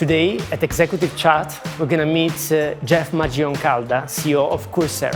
Today at Executive Chat, we're going to meet Jeff Maggioncalda, CEO of Coursera.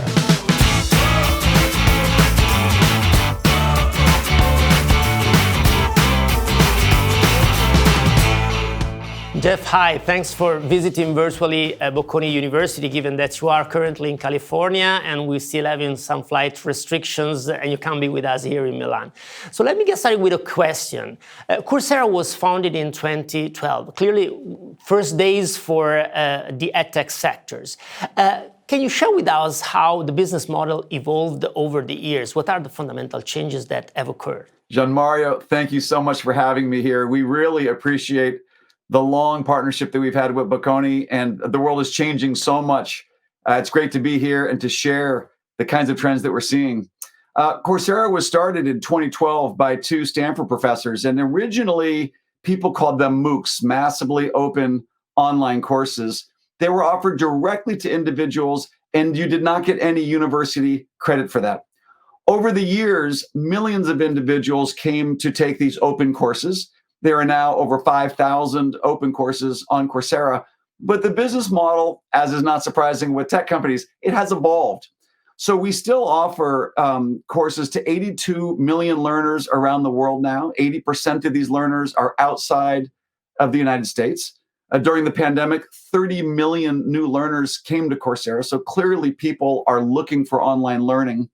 Jeff, hi. Thanks for visiting virtually Bocconi University, given that you are currently in California and we still having some flight restrictions and you can't be with us here in Milan. So let me get started with a question. Coursera was founded in 2012. Clearly, first days for the Edtech sectors. Can you share with us how the business model evolved over the years? What are the fundamental changes that have occurred? Gianmario, thank you so much for having me here. We really appreciate the long partnership that we've had with Bocconi, and the world is changing so much. It's great to be here and to share the kinds of trends that we're seeing. Coursera was started in 2012 by two Stanford professors, and originally people called them MOOCs, massively open online courses. They were offered directly to individuals, and you did not get any university credit for that. Over the years, millions of individuals came to take these open courses. There are now over 5,000 open courses on Coursera, but the business model, as is not surprising with tech companies, it has evolved. So we still offer courses to 82 million learners around the world now. 80% of these learners are outside of the United States. During the pandemic, 30 million new learners came to Coursera. So clearly people are looking for online learning.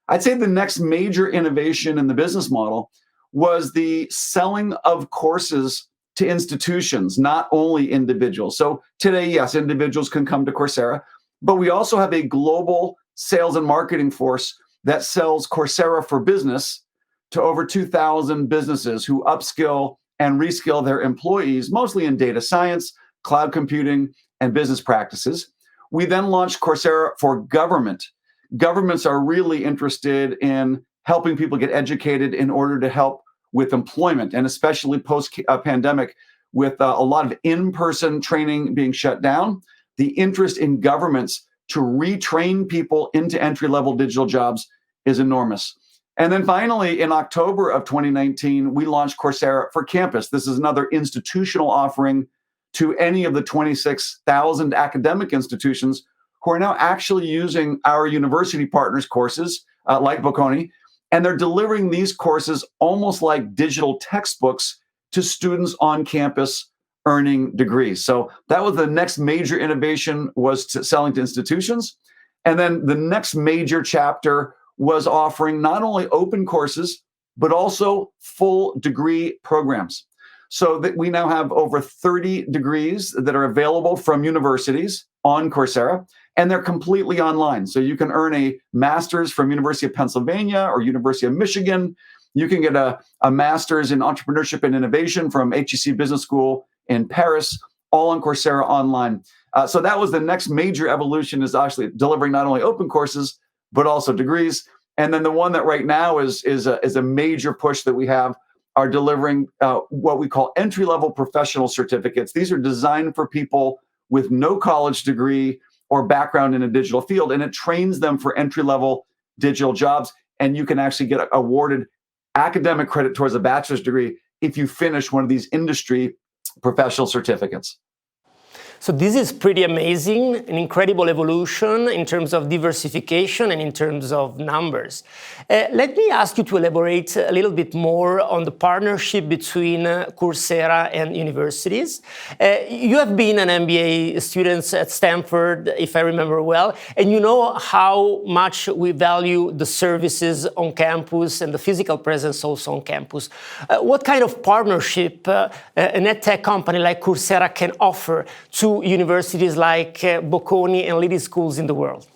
I'd say the next major innovation in the business model was the selling of courses to institutions, not only individuals. So today, yes, individuals can come to Coursera, but we also have a global sales and marketing force that sells Coursera for Business to over 2,000 businesses who upskill and reskill their employees, mostly in data science, cloud computing, and business practices. We then launched Coursera for Government. Governments are really interested in helping people get educated in order to help with employment, and especially post-pandemic, with a lot of in-person training being shut down, the interest in governments to retrain people into entry-level digital jobs is enormous. And then finally, in October of 2019, we launched Coursera for Campus. This is another institutional offering to any of the 26,000 academic institutions who are now actually using our university partners' courses, like Bocconi, and they're delivering these courses almost like digital textbooks to students on campus earning degrees. So that was the next major innovation, was selling to institutions. And then the next major chapter was offering not only open courses, but also full degree programs. So that we now have over 30 degrees that are available from universities on Coursera, and they're completely online. So you can earn a master's from University of Pennsylvania or University of Michigan. You can get a master's in entrepreneurship and innovation from HEC Business School in Paris, all on Coursera online. So that was the next major evolution, is actually delivering not only open courses, but also degrees. And then the one that right now is a major push that we have are delivering what we call entry-level professional certificates. These are designed for people with no college degree or background in a digital field, and it trains them for entry-level digital jobs. And you can actually get awarded academic credit towards a bachelor's degree if you finish one of these industry professional certificates. So this is pretty amazing, an incredible evolution in terms of diversification and in terms of numbers. Let me ask you to elaborate a little bit more on the partnership between Coursera and universities. You have been an MBA student at Stanford, if I remember well, and you know how much we value the services on campus and the physical presence also on campus. What kind of partnership an edtech company like Coursera can offer to universities like Bocconi and leading schools in the world?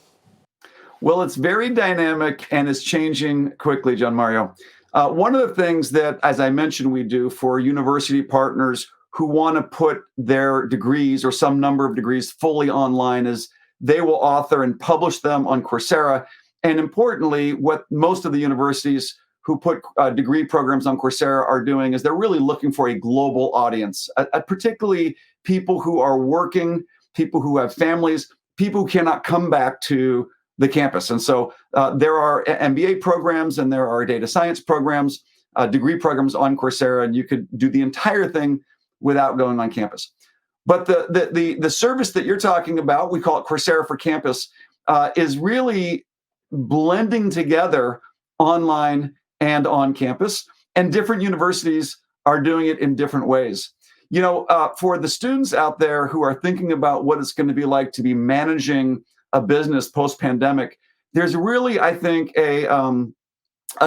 Well, it's very dynamic and it's changing quickly, Gianmario. One of the things that, as I mentioned, we do for university partners who want to put their degrees or some number of degrees fully online is they will author and publish them on Coursera. And importantly, what most of the universities who put degree programs on Coursera are doing is they're really looking for a global audience, particularly people who are working, people who have families, people who cannot come back to the campus. And so there are MBA programs and there are data science programs, degree programs on Coursera, and you could do the entire thing without going on campus. But the service that you're talking about, we call it Coursera for Campus, is really blending together online and on campus, and different universities are doing it in different ways. For the students out there who are thinking about what it's going to be like to be managing a business post-pandemic, there's really, I think, a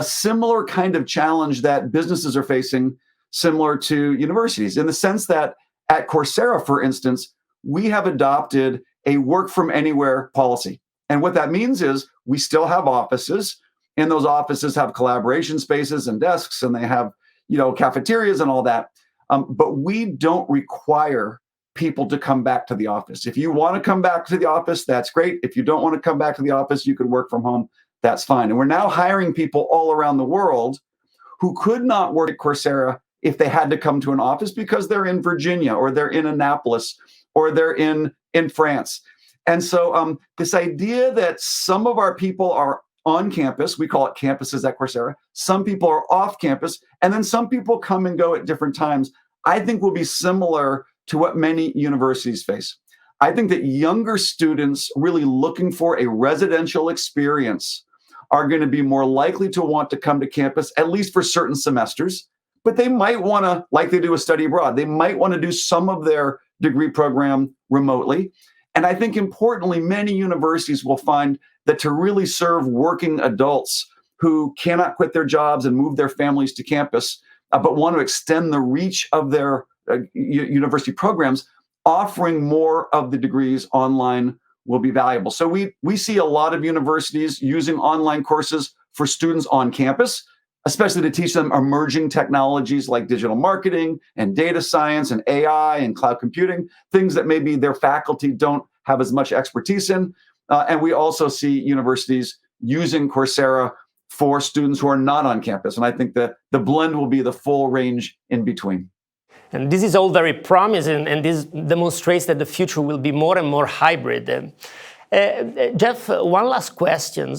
similar kind of challenge that businesses are facing, similar to universities, in the sense that at Coursera, for instance, we have adopted a work from anywhere policy. And what that means is we still have offices, and those offices have collaboration spaces and desks, and they have, cafeterias and all that. But we don't require people to come back to the office. If you want to come back to the office, that's great. If you don't want to come back to the office, you can work from home. That's fine. And we're now hiring people all around the world who could not work at Coursera if they had to come to an office because they're in Virginia, or they're in Annapolis, or they're in France. And so this idea that some of our people are on campus, we call it campuses at Coursera, some people are off campus, and then some people come and go at different times, I think will be similar to what many universities face. I think that younger students really looking for a residential experience are going to be more likely to want to come to campus, at least for certain semesters. But they might want to, like they do a study abroad, they might want to do some of their degree program remotely. And I think importantly, many universities will find that to really serve working adults who cannot quit their jobs and move their families to campus, but want to extend the reach of their university programs, offering more of the degrees online will be valuable. So we see a lot of universities using online courses for students on campus, especially to teach them emerging technologies like digital marketing and data science and AI and cloud computing, things that maybe their faculty don't have as much expertise in. And we also see universities using Coursera for students who are not on campus. And I think that the blend will be the full range in between. And this is all very promising, and this demonstrates that the future will be more and more hybrid. Jeff, one last question.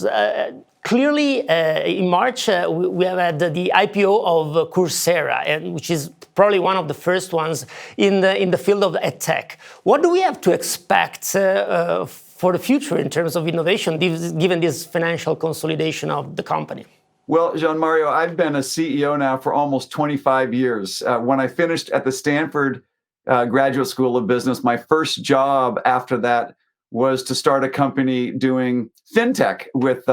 Clearly, in March, we have had the IPO of Coursera, which is probably one of the first ones in the field of Edtech. What do we have to expect for the future in terms of innovation, given this financial consolidation of the company? Well, Gianmario, I've been a CEO now for almost 25 years. When I finished at the Stanford Graduate School of Business, my first job after that was to start a company doing fintech with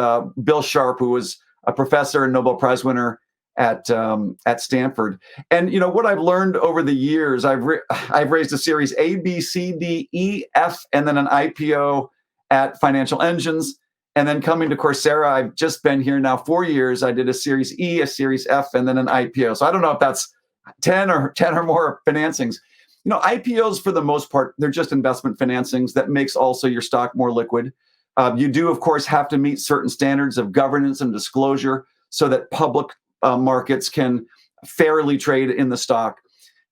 Bill Sharp, who was a professor and Nobel Prize winner at Stanford. And what I've learned over the years, I've raised a series A, B, C, D, E, F, and then an IPO at Financial Engines. And then coming to Coursera, I've just been here now 4 years. I did a series E, a series F, and then an IPO. So I don't know if that's 10 or more financings. IPOs, for the most part, they're just investment financings that makes also your stock more liquid. You do, of course, have to meet certain standards of governance and disclosure so that public markets can fairly trade in the stock.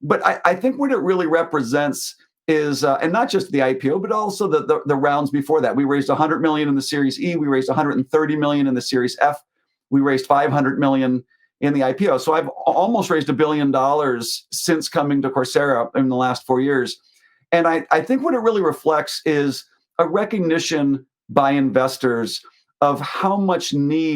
But I think what it really represents is, and not just the IPO, but also the rounds before that. We raised 100 million in the Series E. We raised 130 million in the Series F. We raised 500 million in the IPO. So I've almost raised $1 billion since coming to Coursera in the last 4 years. And I think what it really reflects is a recognition by investors of how much need